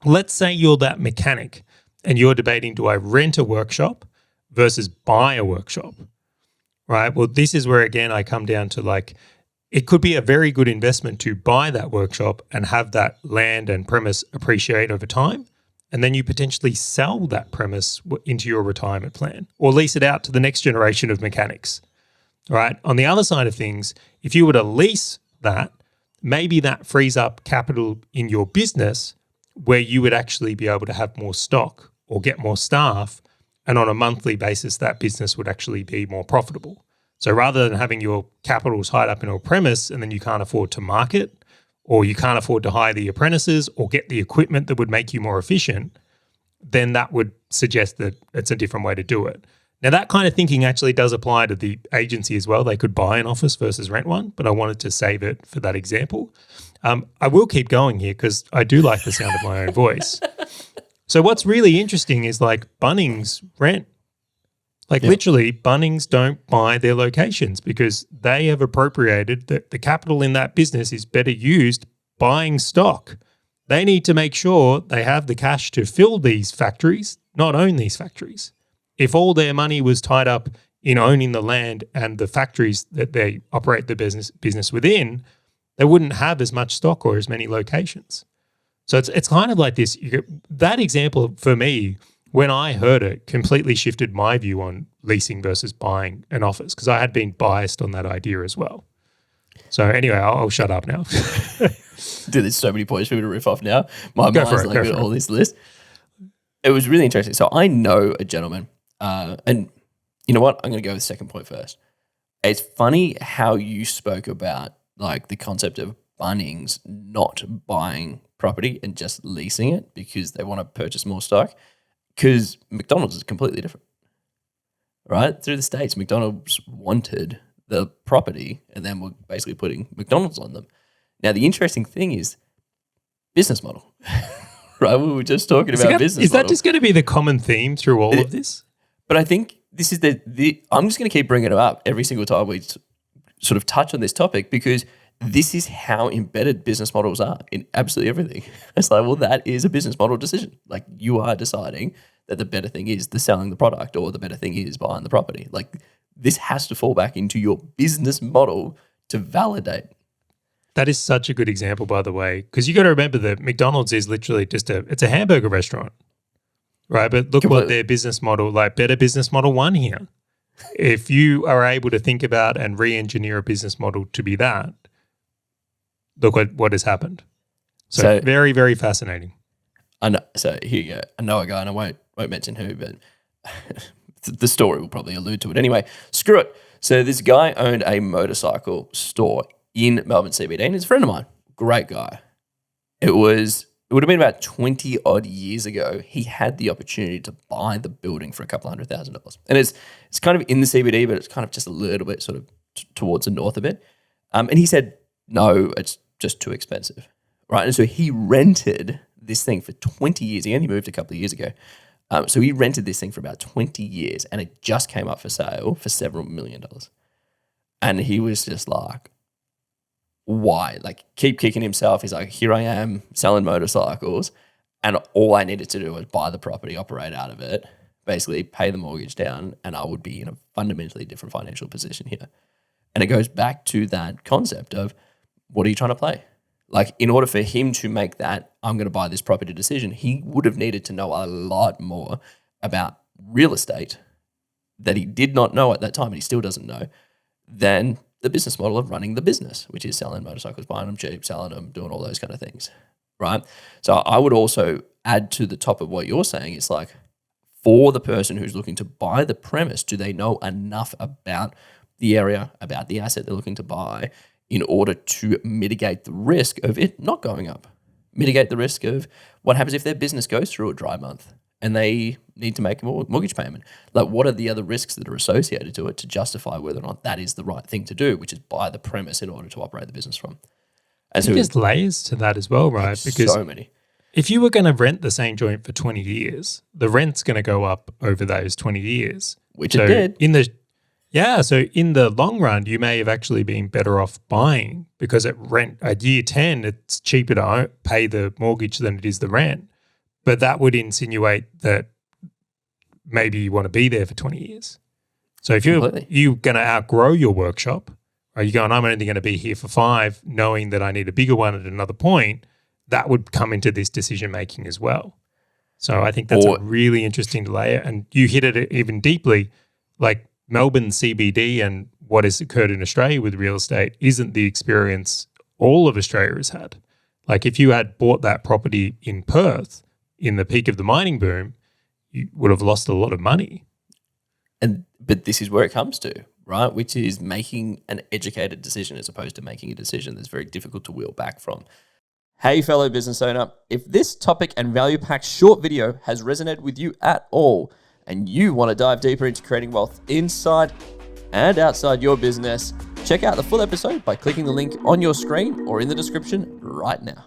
let's say you're that mechanic and you're debating, do I rent a workshop versus buy a workshop, right? Well, this is where, again, I come down to like, it could be a very good investment to buy that workshop and have that land and premise appreciate over time. And then you potentially sell that premise into your retirement plan or lease it out to the next generation of mechanics, right? On the other side of things, if you were to lease that, maybe that frees up capital in your business where you would actually be able to have more stock or get more staff. And on a monthly basis, that business would actually be more profitable. So rather than having your capital tied up in a premise and then you can't afford to market, or you can't afford to hire the apprentices or get the equipment that would make you more efficient, then that would suggest that it's a different way to do it. Now, that kind of thinking actually does apply to the agency as well. They could buy an office versus rent one, but I wanted to save it for that example. I will keep going here because I do like the sound of my own voice. So what's really interesting is like Bunnings rent. Literally, Bunnings don't buy their locations because they have appropriated that the capital in that business is better used buying stock. They need to make sure they have the cash to fill these factories, not own these factories. If all their money was tied up in owning the land and the factories that they operate the business within, they wouldn't have as much stock or as many locations. So it's kind of like this. That example for me, when I heard it, completely shifted my view on leasing versus buying an office because I had been biased on that idea as well. So anyway, I'll shut up now. Dude, there's so many points for me to riff off now. My mind's like with all this list. It was really interesting. So I know a gentleman, and you know what? I'm going to go with the second point first. It's funny how you spoke about like the concept of Bunnings not buying property and just leasing it because they want to purchase more stock. Because McDonald's is completely different, right? Through the States, McDonald's wanted the property and then we're basically putting McDonald's on them. Now, the interesting thing is business model, right? We were just talking about business model. Is that just going to be the common theme through all of this? But I think this is I'm just going to keep bringing it up every single time we sort of touch on this topic because this is how embedded business models are in absolutely everything. It's like, well, that is a business model decision. Like you are deciding that the better thing is the selling the product or the better thing is buying the property. Like this has to fall back into your business model to validate. That is such a good example, by the way, because you got to remember that McDonald's is literally it's a hamburger restaurant, right? But look what their business model, like better business model one here. If you are able to think about and re-engineer a business model to be that, look what has happened. So very, very fascinating. I know. So here you go. I know a guy, and I won't mention who, but the story will probably allude to it. Anyway, screw it. So this guy owned a motorcycle store in Melbourne CBD, and he's a friend of mine. Great guy. It would have been about 20 odd years ago. He had the opportunity to buy the building for $200,000, and it's kind of in the CBD, but it's kind of just a little bit sort of towards the north of it. And he said, no, it's just too expensive, right? And so he rented this thing for 20 years. He only moved a couple of years ago. So he rented this thing for about 20 years and it just came up for sale for several $1 million. And he was just like, why? Like keep kicking himself. He's like, here I am selling motorcycles and all I needed to do was buy the property, operate out of it, basically pay the mortgage down and I would be in a fundamentally different financial position here. And it goes back to that concept of what are you trying to play? Like in order for him to make that, I'm going to buy this property decision, he would have needed to know a lot more about real estate that he did not know at that time and he still doesn't know than the business model of running the business, which is selling motorcycles, buying them cheap, selling them, doing all those kind of things, right? So I would also add to the top of what you're saying, it's like for the person who's looking to buy the premise, do they know enough about the area, about the asset they're looking to buy in order to mitigate the risk of it not going up, mitigate the risk of what happens if their business goes through a dry month and they need to make a mortgage payment. Like what are the other risks that are associated to it to justify whether or not that is the right thing to do, which is buy the premise in order to operate the business from. And so there's layers to that as well, right? Because so many. If you were going to rent the same joint for 20 years, the rent's going to go up over those 20 years. Which it did. So in the long run, you may have actually been better off buying because at year 10, it's cheaper to pay the mortgage than it is the rent. but that would insinuate that maybe you want to be there for 20 years. So if you're going to outgrow your workshop, or you're going, I'm only going to be here for 5, knowing that I need a bigger one at another point, that would come into this decision making as well. So I think that's a really interesting layer. And you hit it even deeply, like Melbourne CBD and what has occurred in Australia with real estate isn't the experience all of Australia has had. Like if you had bought that property in Perth in the peak of the mining boom, you would have lost a lot of money. But this is where it comes to, right? Which is making an educated decision as opposed to making a decision that's very difficult to wheel back from. Hey, fellow business owner, if this topic and value-packed short video has resonated with you at all, and you want to dive deeper into creating wealth inside and outside your business, check out the full episode by clicking the link on your screen or in the description right now.